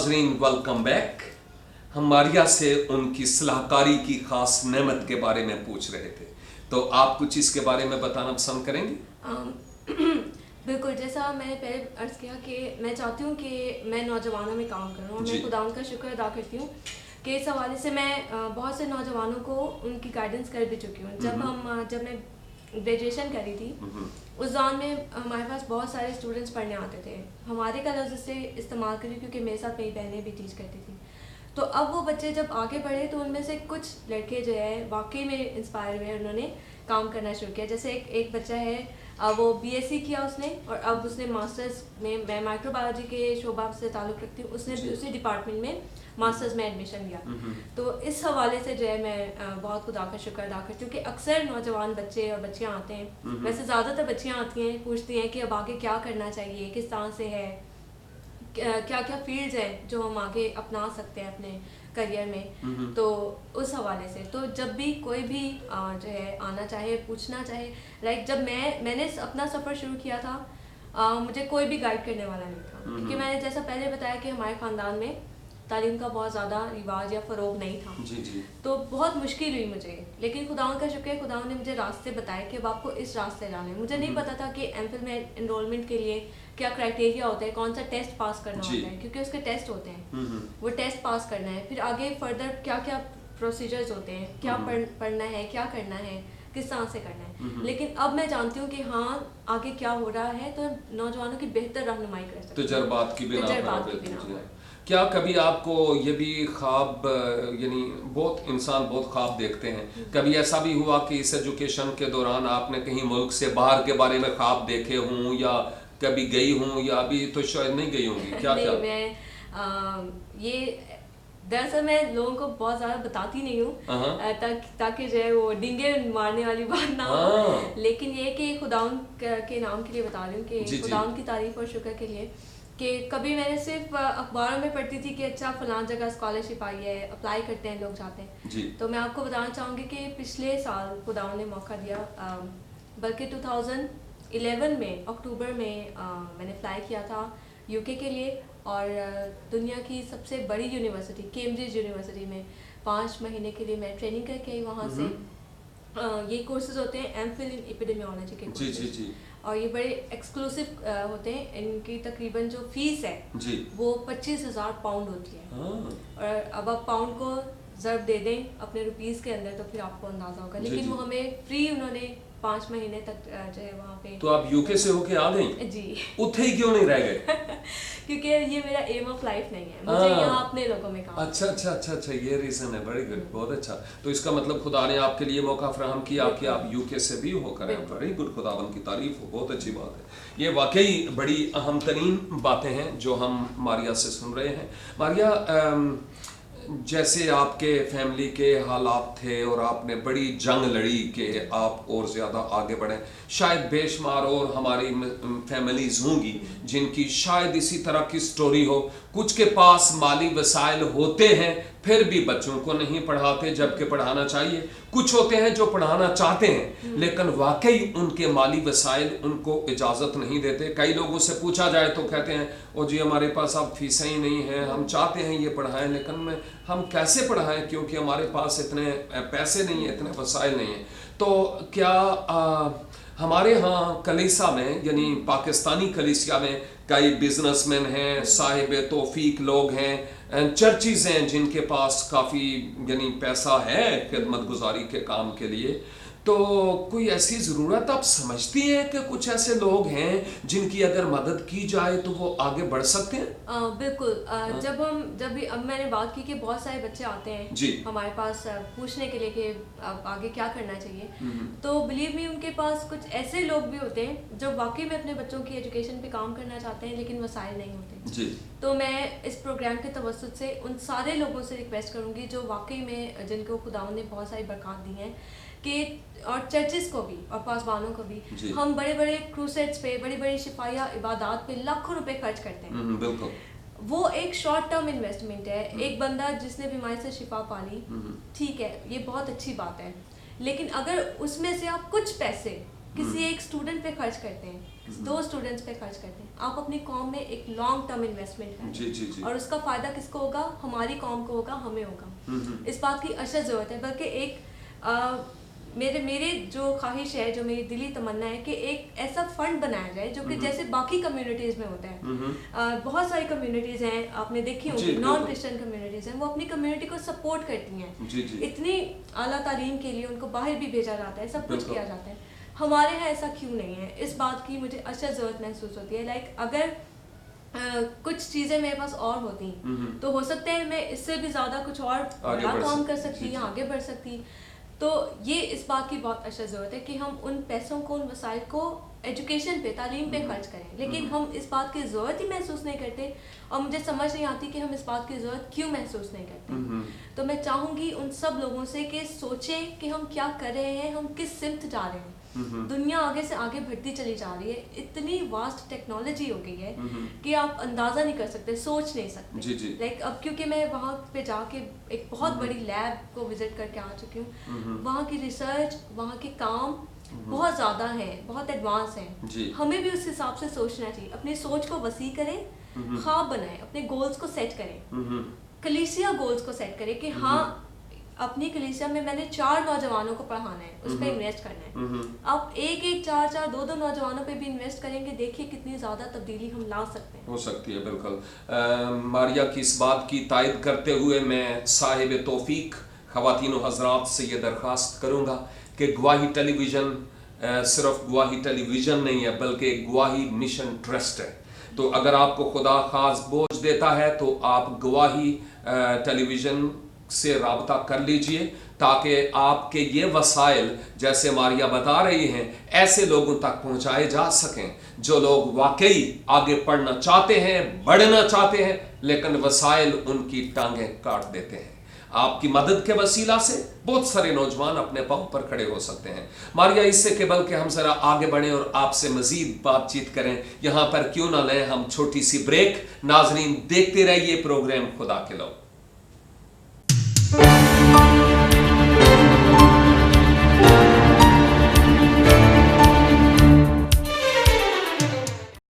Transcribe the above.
नाजरीन, welcome back. हम मारिया से उनकी सलाहकारी की खास नेमत के बारे में पूछ रहे थे, तो आप कुछ इसके बारे में बताना पसंद करेंगे? बिल्कुल, जैसा मैंने पहले अर्ज़ किया कि मैं चाहती हूँ कि मैं नौजवानों में काम करूँ, और मैं खुदा का शुक्र अदा करती हूँ कि इस हवाले से मैं बहुत से नौजवानों को उनकी गाइडेंस कर भी चुकी हूँ। जब मैं ग्रेजुएशन करी थी, उस दौरान में हमारे पास बहुत सारे स्टूडेंट्स पढ़ने आते थे। हमारे का लफ्ज़ से इस्तेमाल करी क्योंकि मेरे साथ मेरी बहनें भी टीच करती थी। तो अब वो बच्चे जब आगे बढ़े तो उनमें से कुछ लड़के जो है वाकई में इंस्पायर हुए, उन्होंने काम करना शुरू किया। जैसे एक बच्चा है, वो बीएससी किया उसने, और अब उसने मास्टर्स में, मैं माइक्रोबायोलॉजी के शोबा से ताल्लुक़ रखती हूँ, उसने भी उसी डिपार्टमेंट में मास्टर्स में एडमिशन लिया। तो इस हवाले से जो है मैं बहुत खुदा का शुक्र अदा करती हूँ कि अक्सर नौजवान बच्चे और बच्चियाँ आते हैं, वैसे ज़्यादातर बच्चियाँ आती हैं, पूछती हैं कि अब आगे क्या करना चाहिए, किस तरह से है, क्या क्या फील्ड्स हैं जो हम आगे अपना सकते हैं अपने करियर में। तो उस हवाले से तो जब भी कोई भी जो है आना चाहे, पूछना चाहे, लाइक जब मैंने अपना सफ़र शुरू किया था, मुझे कोई भी गाइड करने वाला नहीं था, क्योंकि मैंने जैसा पहले बताया कि हमारे ख़ानदान में तालीम का बहुत ज़्यादा रिवाज या फ़रोग नहीं था। जी। तो बहुत मुश्किल हुई मुझे, लेकिन खुदावन का शुक्र है, खुदावन ने मुझे रास्ते बताए कि अब आपको इस रास्ते जाना है। मुझे नहीं पता था कि एमफिल में एनरोलमेंट के लिए क्या क्राइटेरिया होता है, कौन सा टेस्ट पास करना होता है, क्योंकि उसके टेस्ट होते हैं, वो टेस्ट पास करना है। फिर आगे फर्दर क्या क्या प्रोसीजर्स होते हैं, क्या पढ़ना है, क्या करना है, किस तरह से करना है। लेकिन अब मैं जानती हूँ कि हाँ आगे क्या हो रहा है, तो नौजवानों की बेहतर रहनुमाई कर सकते हैं तजर्बात की बिना पर। क्या कभी आपको ये भी ख्वाब, यानी बहुत इंसान बहुत ख्वाब देखते हैं, कभी ऐसा भी हुआ कि इस एजुकेशन के दौरान आपने कहीं मुल्क से बाहर के बारे में ख्वाब देखे हों, या कभी गई हूँ, या अभी तो शायद नहीं गई होंगी? क्या नहीं, क्या मैं ये दरअसल मैं लोगों को बहुत ज़्यादा बताती नहीं हूँ, ताकि जो है वो डिंगे मारने वाली बात ना हो। लेकिन ये कि खुदाउन के नाम के लिए बता रही हूँ कि खुदाउन की तारीफ और शुक्र के लिए कि कभी मैंने सिर्फ अखबारों में पढ़ती थी कि अच्छा फलां जगह स्कॉलरशिप आई है, अप्लाई करते हैं लोग, जाते हैं। तो मैं आपको बताना चाहूँगी कि पिछले साल खुदाउन ने मौका दिया, बल्कि 2011 में अक्टूबर में मैंने फ्लाई किया था यूके के लिए, और दुनिया की सबसे बड़ी यूनिवर्सिटी कैम्ब्रिज यूनिवर्सिटी में 5 महीने के लिए मैं ट्रेनिंग करके आई वहाँ से। ये कोर्सेज होते हैं एमफिल इन एपिडेमियोलॉजी के कोर्सेज, और ये बड़े एक्सक्लूसिव होते हैं। इनकी तकरीबन जो फीस है वो 25,000 पाउंड होती है, और अब आप पाउंड को ज़र्ब दे दें अपने रुपीस के अंदर तो फिर आपको अंदाजा होगा। लेकिन वो हमें फ्री उन्होंने 5 महीने तक जो है वहाँ पे। तो आप यूके से होके आ गई? जी। उठे ही क्यों नहीं रह गए? क्योंकि ये मेरा एम ऑफ लाइफ नहीं है, मुझे यहाँ अपने लोगों में काम। अच्छा, ये रीजन है। वेरी गुड, बहुत अच्छा। तो इसका मतलब खुदा ने आपके लिए मौका फराहम किया कि आप यूके से भी होकर आए। वेरी गुड, खुदावन की तारीफ हो, बहुत अच्छी बात है। ये वाकई बड़ी अहम तरीन बातें हैं जो हम मारिया से सुन रहे हैं। मारिया, जैसे आपके फैमिली के हालात थे और आपने बड़ी जंग लड़ी कि आप और ज़्यादा आगे बढ़ें, शायद बेशुमार और हमारी फैमिलीज़ होंगी जिनकी शायद इसी तरह की स्टोरी हो। कुछ के पास माली वसाइल होते हैं फिर भी बच्चों को नहीं पढ़ाते जबकि पढ़ाना चाहिए। कुछ होते हैं जो पढ़ाना चाहते हैं लेकिन वाकई उनके माली वसाइल उनको इजाज़त नहीं देते। कई लोगों से पूछा जाए तो कहते हैं ओ जी हमारे पास अब फीसें ही नहीं हैं, हम चाहते हैं ये पढ़ाएं लेकिन हम कैसे पढ़ाएं क्योंकि हमारे पास इतने पैसे नहीं हैं, इतने वसाइल नहीं हैं। तो क्या हमारे यहाँ कलीसिया में, यानी पाकिस्तानी कलीसिया में, कई बिजनेसमैन हैं, साहिब तौफीक लोग हैं, चर्चिज़ हैं जिनके पास काफ़ी यानी पैसा है खिदमत गुजारी के काम के लिए, तो कोई ऐसी ज़रूरत आप समझती हैं कि कुछ ऐसे लोग हैं जिनकी अगर मदद की जाए तो वो आगे बढ़ सकते हैं? बिल्कुल। जब भी अब मैंने बात की कि बहुत सारे बच्चे आते हैं हमारे पास पूछने के लिए कि अब आगे क्या करना चाहिए, तो बिलीव मी उनके पास कुछ ऐसे लोग भी होते हैं जो वाकई में अपने बच्चों की एजुकेशन पे काम करना चाहते हैं लेकिन वसाइल नहीं होते। तो मैं इस प्रोग्राम के तवस्सुत से उन सारे लोगों से रिक्वेस्ट करूँगी जो वाकई में जिनको खुदावंद ने बहुत सारी बरकत दी हैं कि, और चर्चिस को भी और पासबानों को भी, हम बड़े बड़े क्रूसेड्स पे, बड़ी बड़ी शिफाया इबादत पे लाखों रुपए खर्च करते हैं। बिल्कुल। वो एक शॉर्ट टर्म इन्वेस्टमेंट है। एक बंदा जिसने बीमारी से शिफा पा ली, ठीक है, ये बहुत अच्छी बात है, लेकिन अगर उसमें से आप कुछ पैसे किसी एक स्टूडेंट पे खर्च करते हैं, 2 स्टूडेंट्स पे खर्च करते हैं, आप अपनी कौम में एक लॉन्ग टर्म इन्वेस्टमेंट करें। जी जी जी। और उसका फायदा किसको होगा? हमारी कौम को होगा, हमें होगा। इस बात की अशद ज़रूरत है। बल्कि एक मेरे जो ख्वाहिश है, जो मेरी दिली तमन्ना है कि एक ऐसा फंड बनाया जाए जो कि जैसे बाकी कम्युनिटीज़ में होता है। बहुत सारी कम्युनिटीज़ हैं, आपने देखी होंगी, नॉन क्रिश्चियन कम्युनिटीज़ हैं, वो अपनी कम्युनिटी को सपोर्ट करती हैं। इतनी आला तालीम के लिए उनको बाहर भी भेजा जाता है, सब कुछ किया जाता है। हमारे यहाँ ऐसा क्यों नहीं है? इस बात की मुझे अशद ज़रूरत महसूस होती है। लाइक अगर कुछ चीज़ें मेरे पास और होती तो हो सकता है मैं इससे भी ज़्यादा कुछ और बड़ा काम कर सकती, आगे बढ़ सकती। तो ये इस बात की बहुत अशद ज़रूरत है कि हम उन पैसों को, उन वसाइल को एजुकेशन पे, तालीम पे खर्च करें। लेकिन हम इस बात की ज़रूरत ही महसूस नहीं करते, और मुझे समझ नहीं आती कि हम इस बात की ज़रूरत क्यों महसूस नहीं करते। तो मैं चाहूँगी उन सब लोगों से कि सोचें कि हम क्या कर रहे हैं, हम किस सिमत जा रहे हैं। दुनिया आगे से आगे बढ़ती चली जा रही है, इतनी वास्ट टेक्नोलॉजी हो गई है कि आप अंदाज़ा नहीं कर सकते, सोच नहीं सकते। लाइक अब क्योंकि मैं वहाँ पे जाके एक बहुत बड़ी लैब को विजिट करके आ चुकी हूँ, वहाँ की रिसर्च, वहाँ के काम बहुत ज़्यादा है, बहुत एडवांस है। हमें भी उस हिसाब से सोचना चाहिए, अपनी सोच को वसी करें, ख्वाब बनाएं, अपने गोल्स को सेट करें, कलीसिया गोल्स को सेट करें कि हाँ अपनी कलीसिया में मैंने 4 नौजवानों को पढ़ाना है, उस पर इन्वेस्ट करना है। आप 1-1, 4-4, 2-2 नौजवानों पे भी इन्वेस्ट करेंगे, देखिए कितनी ज़्यादा तब्दीली हम ला सकते हैं। हो सकती है, बिल्कुल। मारिया की इस बात की तायद करते हुए मैं साहिब तौफीक ख़वातीन व हज़रात से ये दरख्वास्त करूँगा कि गवाही टेलीविज़न सिर्फ गवाही टेलीविज़न नहीं है, बल्कि गवाही मिशन ट्रस्ट है। तो अगर आपको खुदा ख़ास बोझ देता है तो आप गवाही टेलीविज़न से राबता कर लीजिए, ताकि आपके ये वसाइल, जैसे मारिया बता रही हैं, ऐसे लोगों तक पहुंचाए जा सकें जो लोग वाकई आगे बढ़ना चाहते हैं, बढ़ना चाहते हैं, लेकिन वसाइल उनकी टांगें काट देते हैं। आपकी मदद के वसीला से बहुत सारे नौजवान अपने पांव पर खड़े हो सकते हैं। मारिया, इससे के बल्कि हम जरा आगे बढ़ें और आपसे मजीद बातचीत करें, यहाँ पर क्यों ना लें हम छोटी सी ब्रेक। नाजरीन, देखते रहिए प्रोग्राम खुदा के लोग।